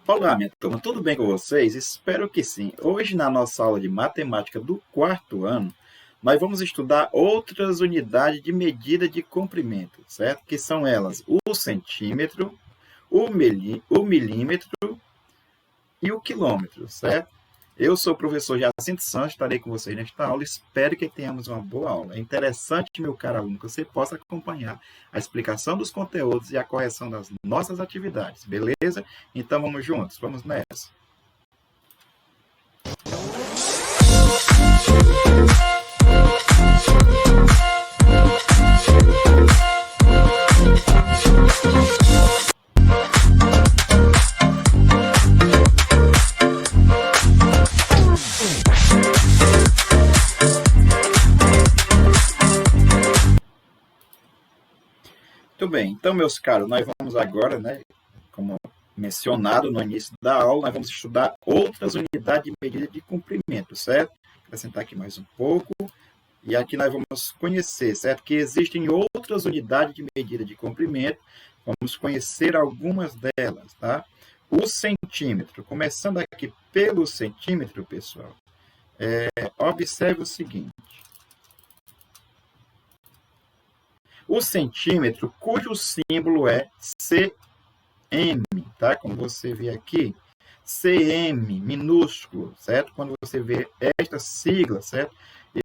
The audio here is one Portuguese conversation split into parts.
Olá, minha turma, tudo bem com vocês? Espero que sim. Hoje, na nossa aula de matemática do quarto ano, nós vamos estudar outras unidades de medida de comprimento, certo? Que são elas o centímetro, o milímetro e o quilômetro, certo? Eu sou o professor Jacinto Santos, estarei com vocês nesta aula. Espero que tenhamos uma boa aula. É interessante, meu caro aluno, que você possa acompanhar a explicação dos conteúdos e a correção das nossas atividades, beleza? Então vamos juntos, vamos nessa. Muito bem, então, meus caros, nós vamos agora, né, como mencionado no início da aula, nós vamos estudar outras unidades de medida de comprimento, certo? Vou acrescentar aqui mais um pouco. E aqui nós vamos conhecer, certo? Que existem outras unidades de medida de comprimento. Vamos conhecer algumas delas, tá? O centímetro. Começando aqui pelo centímetro, pessoal. Observe o seguinte. O centímetro, cujo símbolo é cm, tá? Como você vê aqui, cm, minúsculo, certo? Quando você vê esta sigla, certo?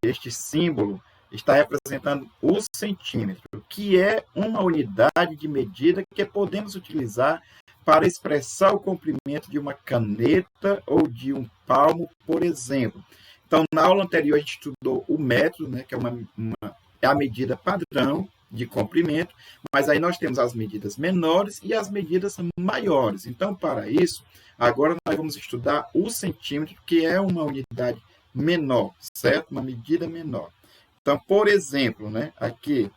Este símbolo está representando o centímetro, que é uma unidade de medida que podemos utilizar para expressar o comprimento de uma caneta ou de um palmo, por exemplo. Então, na aula anterior, a gente estudou o metro, né, que é a medida padrão de comprimento, mas aí nós temos as medidas menores e as medidas maiores. Então, para isso, agora nós vamos estudar o centímetro, que é uma unidade menor, certo? Uma medida menor. Então, por exemplo, né, aqui,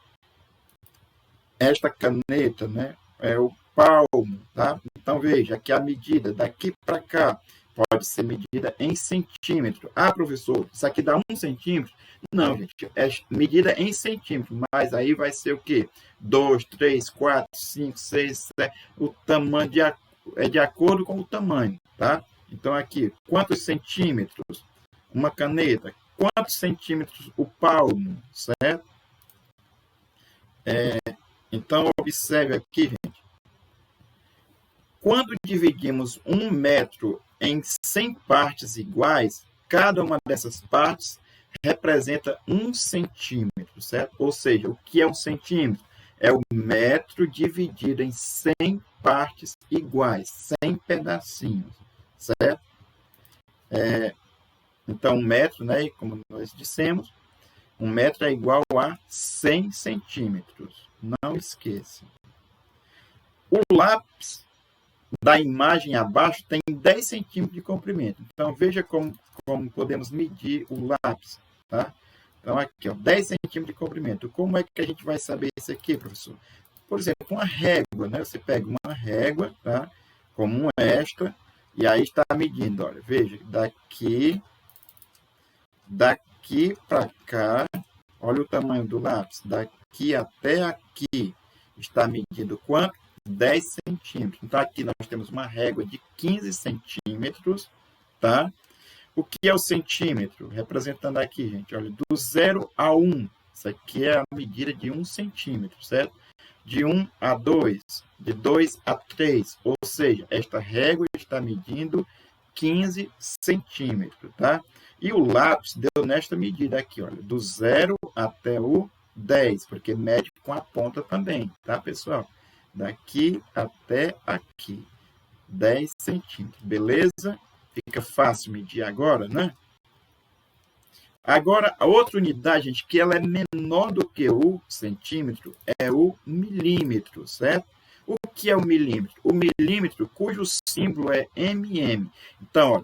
esta caneta, né, é o palmo, tá? Então, veja, aqui a medida daqui para cá pode ser medida em centímetro. Ah, professor, isso aqui dá 1 centímetro? Não, gente, é medida em centímetro, mas aí vai ser o quê? 2, 3, 4, 5, 6, 7, o tamanho é de acordo com o tamanho, tá? Então, aqui, quantos centímetros? Uma caneta, quantos centímetros o palmo, certo? Então, observe aqui, gente. Quando dividimos 1 metro em 100 partes iguais, cada uma dessas partes representa 1 centímetro, certo? Ou seja, o que é 1 centímetro? É o metro dividido em 100 partes iguais, 100 pedacinhos, certo? Então, 1 metro, né, como nós dissemos, 1 metro é igual a 100 centímetros. Não esqueça. O lápis da imagem abaixo tem 10 centímetros de comprimento. Então, veja como podemos medir o lápis. Tá? Então, aqui, ó, 10 centímetros de comprimento. Como é que a gente vai saber isso aqui, professor? Por exemplo, uma régua. Né? Você pega uma régua, tá? Como esta, e aí está medindo. Olha, veja, daqui para cá, olha o tamanho do lápis, daqui até aqui, está medindo quanto? 10 centímetros. Então, aqui nós temos uma régua de 15 centímetros, tá? O que é o centímetro? Representando aqui, gente, olha, do 0 a 1. Isso aqui é a medida de 1 centímetro, certo? De 1 a 2, de 2 a 3. Ou seja, esta régua está medindo 15 centímetros, tá? E o lápis deu nesta medida aqui, olha, do 0 até o 10, porque mede com a ponta também, tá, pessoal? Daqui até aqui, 10 centímetros, beleza? Fica fácil medir agora, né? Agora, a outra unidade, gente, que ela é menor do que o centímetro, é o milímetro, certo? O que é o milímetro? O milímetro, cujo símbolo é mm. Então, ó,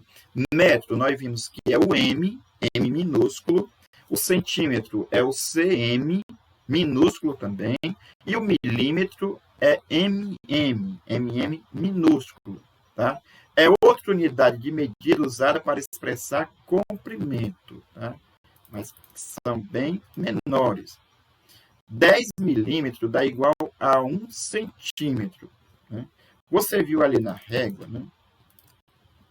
metro, nós vimos que é o m minúsculo. O centímetro é o cm, minúsculo também. E o milímetro é mm minúsculo, tá? É outra unidade de medida usada para expressar comprimento, tá? Mas são bem menores. 10 milímetros dá igual a 1 centímetro. Né? Você viu ali na régua, né?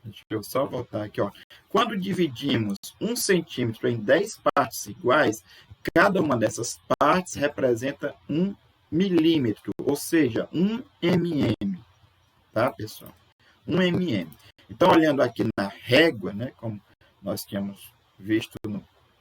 Deixa eu só voltar aqui, ó. Quando dividimos 1 centímetro em 10 partes iguais, cada uma dessas partes representa 1 milímetro, ou seja, 1 mm, tá, pessoal? 1 mm. Então, olhando aqui na régua, né, como nós tínhamos visto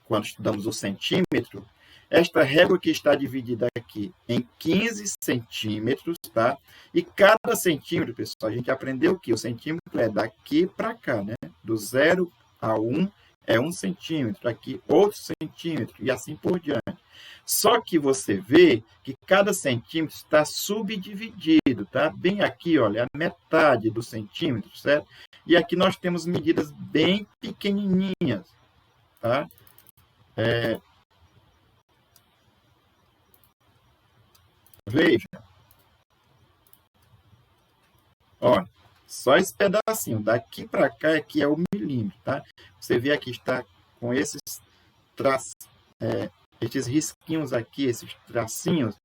quando estudamos o centímetro, esta régua que está dividida aqui em 15 centímetros, tá? E cada centímetro, pessoal, a gente aprendeu que o centímetro é daqui para cá, né? Do 0 a 1 é 1 centímetro, aqui outro centímetro, e assim por diante. Só que você vê que cada centímetro está subdividido, tá? Bem aqui, olha, a metade do centímetro, certo? E aqui nós temos medidas bem pequenininhas, tá? Veja, olha, só esse pedacinho, daqui para cá aqui é o milímetro, tá? Você vê aqui está com esses risquinhos aqui, esses tracinhos,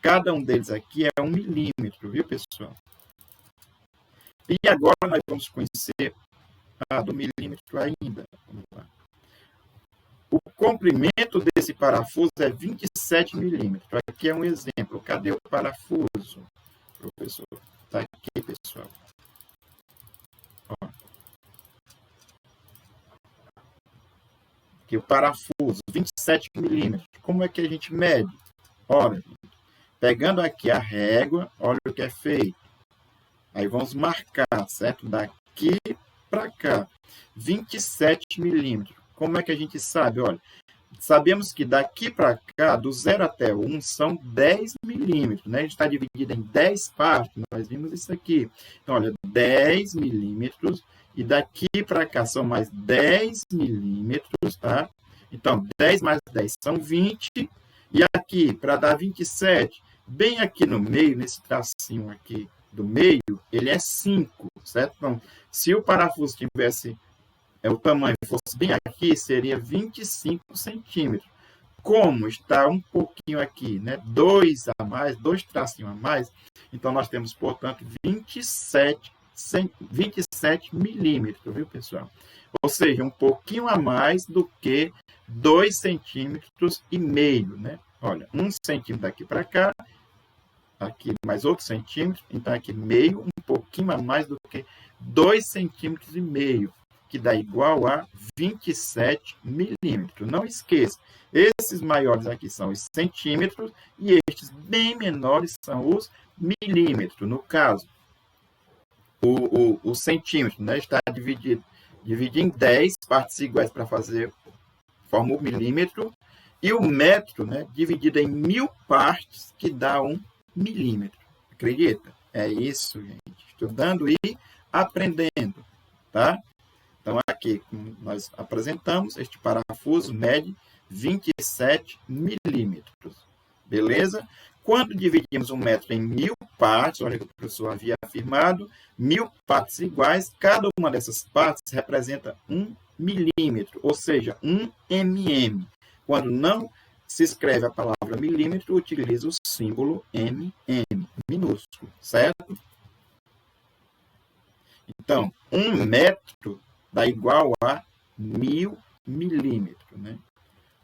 cada um deles aqui é 1 milímetro, viu, pessoal? E agora nós vamos conhecer do milímetro ainda. Vamos lá. O comprimento desse parafuso é 27 milímetros. Aqui é um exemplo. Cadê o parafuso, professor? Está aqui, pessoal. Ó. Aqui o parafuso, 27 milímetros. Como é que a gente mede? Olha, pegando aqui a régua, olha o que é feito. Aí vamos marcar, certo? Daqui para cá, 27 milímetros. Como é que a gente sabe? Olha, sabemos que daqui para cá, do 0 até 1, são 10 milímetros, né? A gente está dividido em 10 partes, nós vimos isso aqui. Então, olha, 10 milímetros, e daqui para cá são mais 10 milímetros, tá? Então, 10 mais 10 são 20, e aqui, para dar 27, bem aqui no meio, nesse tracinho aqui do meio, ele é 5, certo? Então, se o parafuso tivesse o tamanho fosse bem aqui, seria 25 centímetros. Como está um pouquinho aqui, né? 2 a mais, 2 tracinhos a mais, então nós temos, portanto, 27 milímetros, viu, pessoal? Ou seja, um pouquinho a mais do que 2 centímetros e meio, né? Olha, 1 centímetro daqui para cá, aqui mais outro centímetro, então aqui meio, um pouquinho a mais do que 2 centímetros e meio, que dá igual a 27 milímetros. Não esqueça, esses maiores aqui são os centímetros e estes bem menores são os milímetros. No caso, o centímetro, né, está dividido em 10 partes iguais para fazer, forma o milímetro, e o metro, né, dividido em 1000 partes, que dá 1 milímetro. Acredita? É isso, gente. Estudando e aprendendo, tá? Então, aqui, como nós apresentamos, este parafuso mede 27 milímetros. Beleza? Quando dividimos 1 metro em 1000 partes, olha que o professor havia afirmado, 1000 partes iguais, cada uma dessas partes representa 1 milímetro, ou seja, 1 mm. Quando não se escreve a palavra milímetro, utiliza o símbolo mm, minúsculo, certo? Então, 1 metro dá igual a 1000 milímetros, né?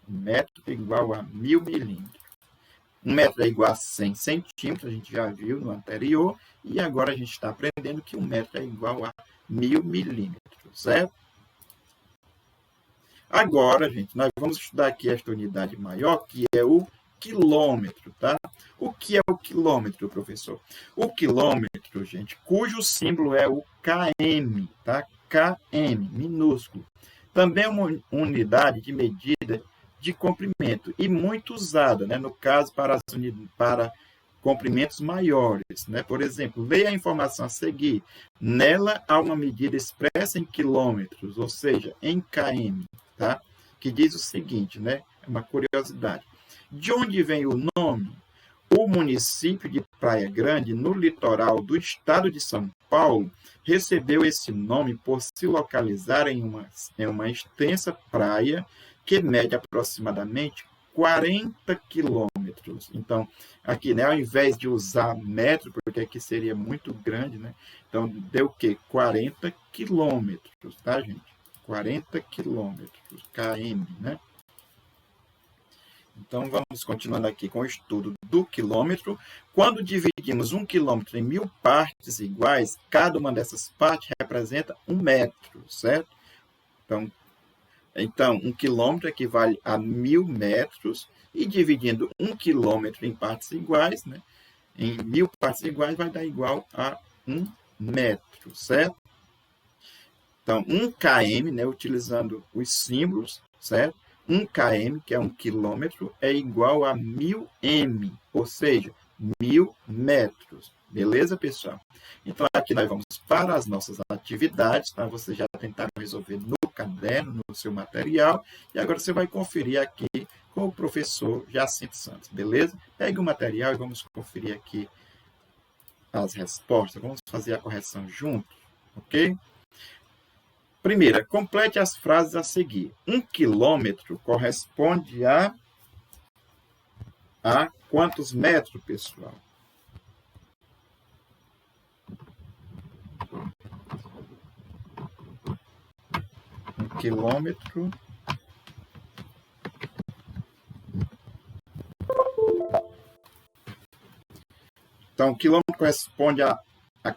1 metro é igual a 1000 milímetros. 1 metro é igual a 100 centímetros, a gente já viu no anterior, e agora a gente está aprendendo que 1 metro é igual a 1000 milímetros, certo? Agora, gente, nós vamos estudar aqui esta unidade maior, que é o quilômetro, tá? O que é o quilômetro, professor? O quilômetro, gente, cujo símbolo é o km, tá? km, minúsculo. Também é uma unidade de medida de comprimento e muito usada, né? No caso, para comprimentos maiores, né? Por exemplo, leia a informação a seguir. Nela há uma medida expressa em quilômetros, ou seja, em km, tá? Que diz o seguinte, né? É uma curiosidade. De onde vem o nome? O município de Praia Grande, no litoral do estado de São Paulo, recebeu esse nome por se localizar em uma extensa praia que mede aproximadamente 40 quilômetros. Então, aqui, né, ao invés de usar metro, porque aqui seria muito grande, né? Então, deu o quê? 40 quilômetros, tá, gente? 40 quilômetros, km, né? Então, vamos continuando aqui com o estudo do quilômetro. Quando dividimos 1 quilômetro em 1000 partes iguais, cada uma dessas partes representa 1 metro, certo? Então 1 quilômetro equivale a 1000 metros, e dividindo 1 quilômetro em partes iguais, né? Em 1000 partes iguais, vai dar igual a 1 metro, certo? Então, 1 km, né, utilizando os símbolos, certo? 1 km, que é 1 quilômetro, é igual a 1000 m, ou seja, 1000 metros. Beleza, pessoal? Então, aqui nós vamos para as nossas atividades, tá? Vocês já tentaram resolver no caderno, no seu material, e agora você vai conferir aqui com o professor Jacinto Santos, beleza? Pegue o material e vamos conferir aqui as respostas. Vamos fazer a correção juntos, ok? Primeira, complete as frases a seguir. 1 quilômetro corresponde a quantos metros, pessoal? Um quilômetro. Então, 1 quilômetro corresponde a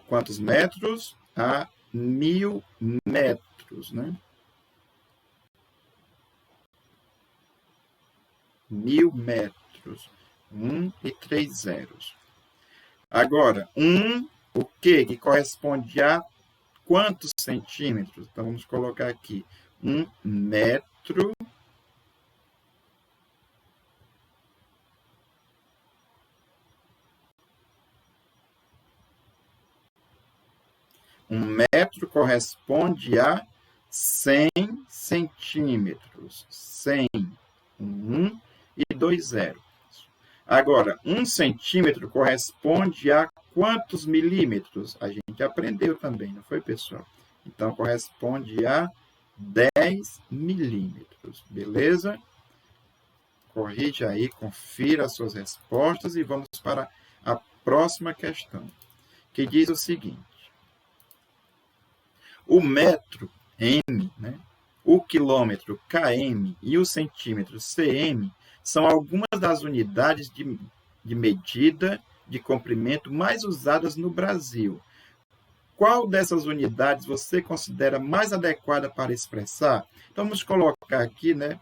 quantos metros? A 1000 metros, né? 1000 metros. 1 e 3 zeros. Agora, o quê? Que corresponde a quantos centímetros? Então, vamos colocar aqui 1 metro. Um metro corresponde a 100 centímetros. 100. 1 e 2 zeros. Agora, 1 centímetro corresponde a quantos milímetros? A gente aprendeu também, não foi, pessoal? Então, corresponde a 10 milímetros. Beleza? Corrija aí, confira as suas respostas e vamos para a próxima questão, que diz o seguinte. O metro, M, né? O quilômetro, km, e o centímetro, cm, são algumas das unidades de medida de comprimento mais usadas no Brasil. Qual dessas unidades você considera mais adequada para expressar? Então, vamos colocar aqui, né,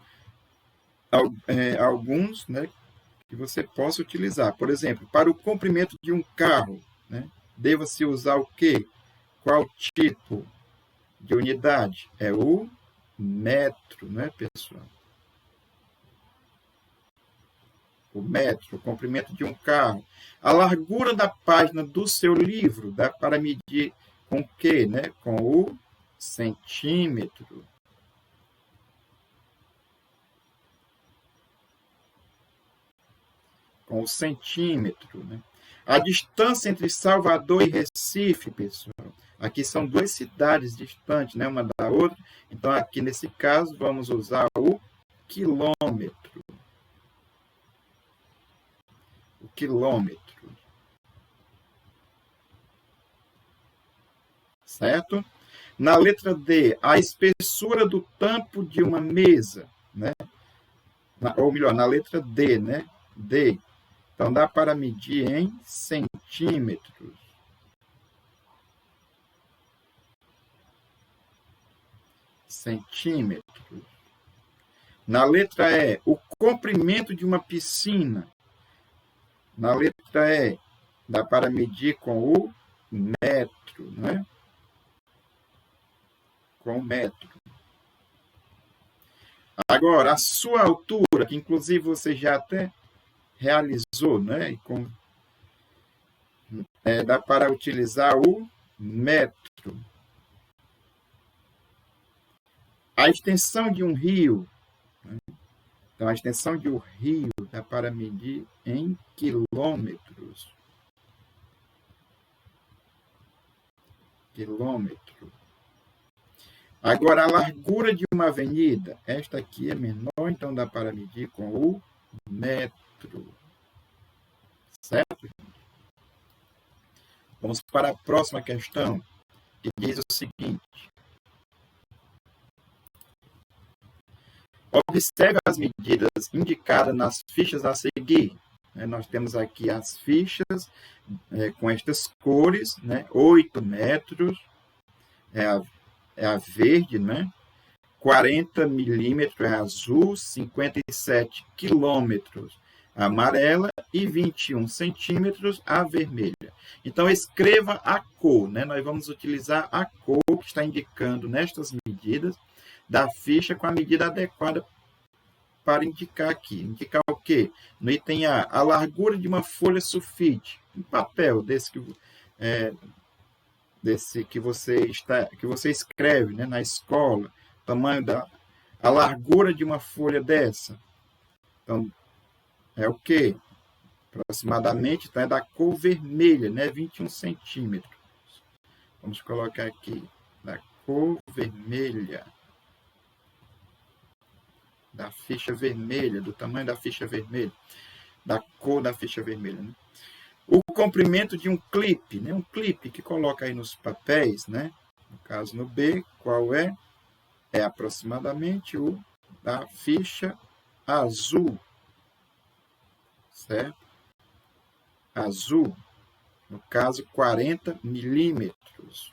alguns, né, que você possa utilizar. Por exemplo, para o comprimento de um carro, né, deva-se usar o quê? Qual tipo de unidade? É o metro, né, pessoal? O metro, o comprimento de um carro. A largura da página do seu livro dá para medir com o quê, né? Com o centímetro. Com o centímetro, né? A distância entre Salvador e Recife, pessoal. Aqui são duas cidades distantes, né, uma da outra. Então, aqui nesse caso, vamos usar o quilômetro. O quilômetro. Certo? Na letra D, a espessura do tampo de uma mesa, né? Ou melhor, na letra D, né? D. Então, dá para medir em centímetros. Centímetros. Na letra E, o comprimento de uma piscina. Na letra E, dá para medir com o metro, né? Com o metro. Agora, a sua altura, que inclusive você já até realizou, né? Dá para utilizar o metro. A extensão de um rio, né? Então, a extensão de um rio dá para medir em quilômetros. Quilômetro. Agora, a largura de uma avenida, esta aqui é menor, então dá para medir com o metro. Certo? Vamos para a próxima questão, que diz o seguinte. Observe as medidas indicadas nas fichas a seguir. Nós temos aqui as fichas com estas cores, 8 metros, é a verde, 40 milímetros é azul, 57 quilômetros a amarela e 21 centímetros a vermelha. Então, escreva a cor. Nós vamos utilizar a cor que está indicando nestas medidas da ficha com a medida adequada para indicar aqui. Indicar o quê? No item A largura de uma folha sulfite, um papel desse que você escreve na escola, tamanho a largura de uma folha dessa. Então, é o quê? Aproximadamente, então, é da cor vermelha, 21 centímetros. Vamos colocar aqui, da cor vermelha. Da ficha vermelha, do tamanho da ficha vermelha. Da cor da ficha vermelha, O comprimento de um clipe, um clipe que coloca aí nos papéis, No caso, no B, qual é? É aproximadamente o da ficha azul. Certo? Azul, no caso, 40 milímetros.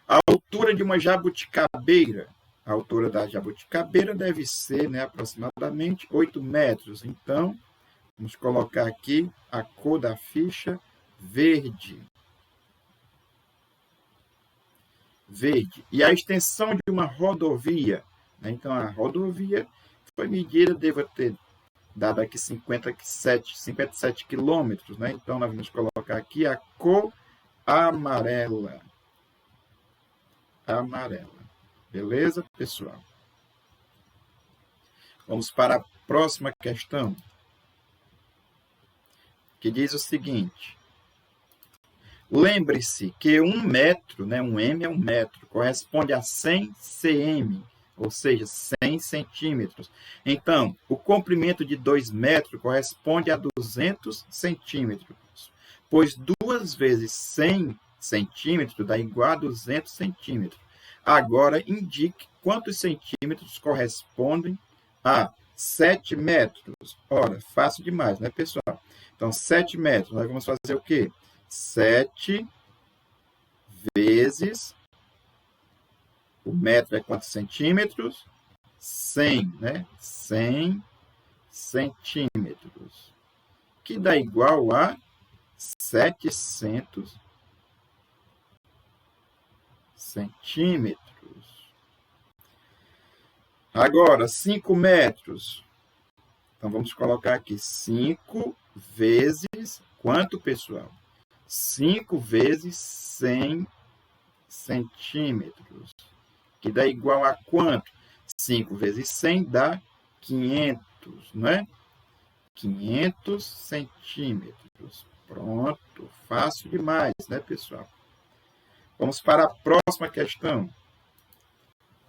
A altura de uma jabuticabeira. A altura da jabuticabeira deve ser aproximadamente 8 metros. Então, vamos colocar aqui a cor da ficha verde. Verde. E a extensão de uma rodovia. Então, a rodovia foi medida, devo ter dado aqui 57 quilômetros. Então, nós vamos colocar aqui a cor amarela. Amarela. Beleza, pessoal? Vamos para a próxima questão, que diz o seguinte. Lembre-se que 1 metro, um M é 1 metro, corresponde a 100 cm, ou seja, 100 centímetros. Então, o comprimento de 2 metros corresponde a 200 centímetros, pois 2 vezes 100 centímetros dá igual a 200 centímetros. Agora, indique quantos centímetros correspondem a 7 metros. Ora, fácil demais, pessoal? Então, 7 metros, nós vamos fazer o quê? 7 vezes, o metro é quantos centímetros? 100, 100 centímetros, que dá igual a 700 centímetros. Agora, 5 metros. Então, vamos colocar aqui 5 vezes quanto, pessoal? 5 vezes 100 centímetros, que dá igual a quanto? 5 vezes 100 dá 500, 500 centímetros. Pronto, fácil demais, pessoal? Vamos para a próxima questão,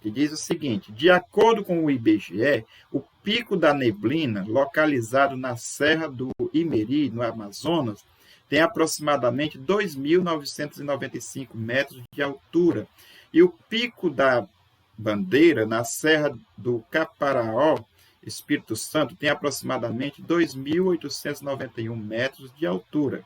que diz o seguinte. De acordo com o IBGE, o pico da neblina, localizado na Serra do Imeri, no Amazonas, tem aproximadamente 2.995 metros de altura. E o pico da Bandeira, na Serra do Caparaó, Espírito Santo, tem aproximadamente 2.891 metros de altura.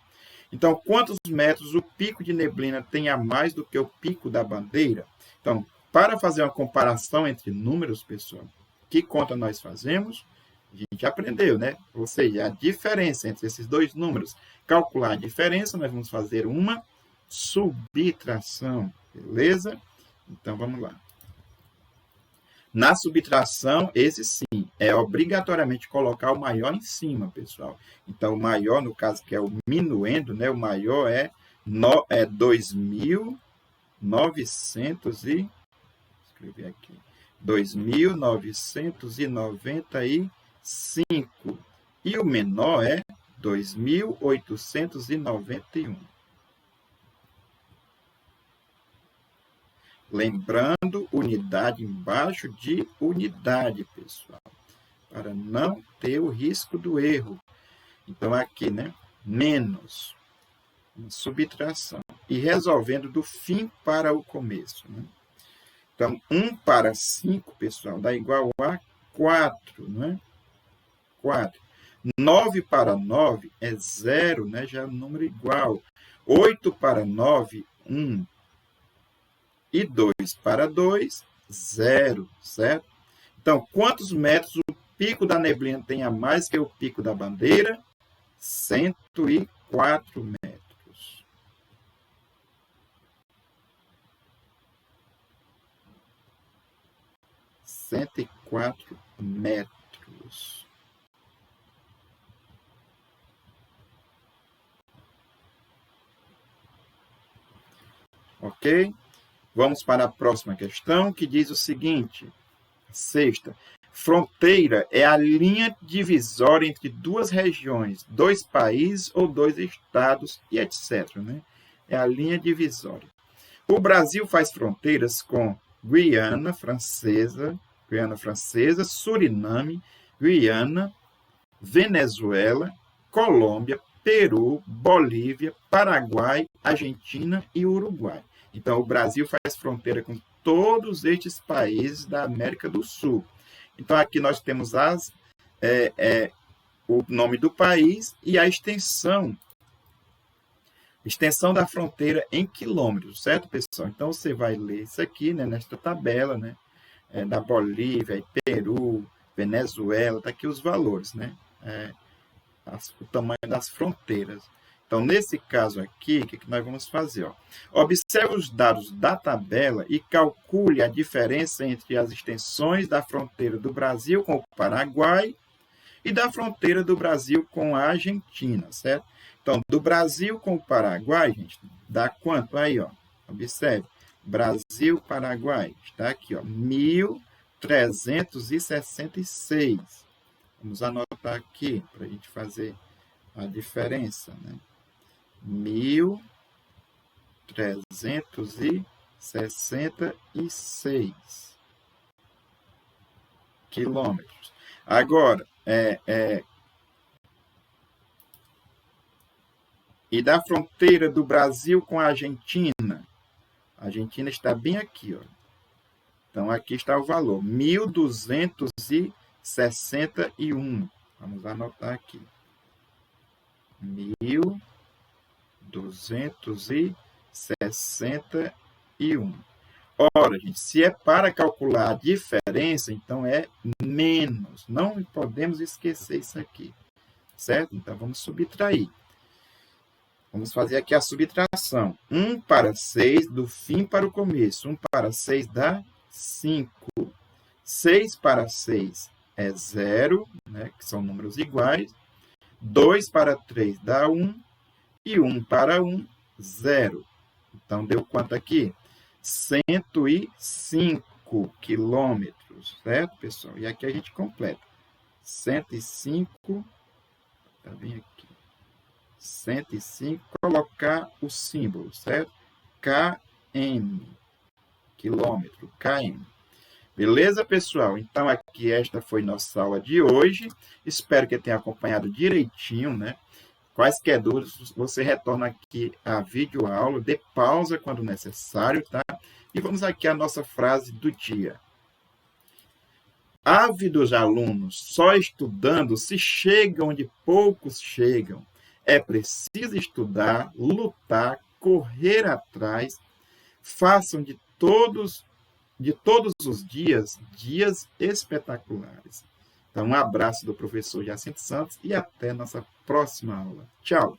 Então, quantos metros o pico de neblina tem a mais do que o pico da Bandeira? Então, para fazer uma comparação entre números, pessoal, que conta nós fazemos? A gente aprendeu, Ou seja, a diferença entre esses dois números. Calcular a diferença, nós vamos fazer uma subtração, beleza? Então, vamos lá. Na subtração, esse sim, é obrigatoriamente colocar o maior em cima, pessoal. Então, o maior, no caso, que é o minuendo, o maior é 2.900 e... escrever aqui. 2.995. E o menor é 2.891. Lembrando, unidade embaixo de unidade, pessoal. para não ter o risco do erro. Então, aqui, né? Menos, uma subtração. E resolvendo do fim para o começo, né? Então, 1 para 5, pessoal, dá igual a 4, né? 4. 9 para 9 é 0, né? Já é um número igual. 8 para 9, 1. E 2 para 2, 0, certo? Então, quantos metros o pico da neblina tem a mais que o pico da bandeira? 104 metros. Cento e quatro metros. Ok? Vamos para a próxima questão, que diz o seguinte. Sexta. Fronteira é a linha divisória entre duas regiões, dois países ou dois estados, e etc. Né? É a linha divisória. O Brasil faz fronteiras com Guiana Francesa, Suriname, Guiana, Venezuela, Colômbia, Peru, Bolívia, Paraguai, Argentina e Uruguai. Então, o Brasil faz fronteira com todos estes países da América do Sul. Então, aqui nós temos o nome do país e a extensão da fronteira em quilômetros, certo, pessoal? Então, você vai ler isso aqui, né, nesta tabela, né, da Bolívia, Peru, Venezuela, está aqui os valores, né, o tamanho das fronteiras. Então, nesse caso aqui, o que nós vamos fazer? Ó? Observe os dados da tabela e calcule a diferença entre as extensões da fronteira do Brasil com o Paraguai e da fronteira do Brasil com a Argentina, certo? Então, do Brasil com o Paraguai, gente, dá quanto? Aí, ó, observe. Brasil-Paraguai, está aqui, ó, 1.366. Vamos anotar aqui para a gente fazer a diferença, né? 1.366 quilômetros. Agora, e da fronteira do Brasil com a Argentina? A Argentina está bem aqui, ó. Então, aqui está o valor, 1.261. Vamos anotar aqui. 1.261. Ora, gente, se é para calcular a diferença, então é menos. Não podemos esquecer isso aqui, certo? Então, vamos subtrair. Vamos fazer aqui a subtração. 1 para 6, do fim para o começo. 1 para 6 dá 5. 6 para 6 é 0, né, que são números iguais. 2 para 3 dá 1. E 1 para 1, 0. Então, deu quanto aqui? 105 quilômetros, certo, pessoal? E aqui a gente completa. 105, tá bem aqui. 105, colocar o símbolo, certo? km, quilômetro, km. Beleza, pessoal? Então, aqui esta foi nossa aula de hoje. Espero que tenha acompanhado direitinho, né? Quaisquer dúvidas, você retorna aqui à videoaula, dê pausa quando necessário, tá? E vamos aqui à nossa frase do dia. Ávidos alunos, só estudando se chega onde poucos chegam. É preciso estudar, lutar, correr atrás. Façam de todos os dias espetaculares. Então, um abraço do professor Jacinto Santos e até nossa próxima aula. Tchau!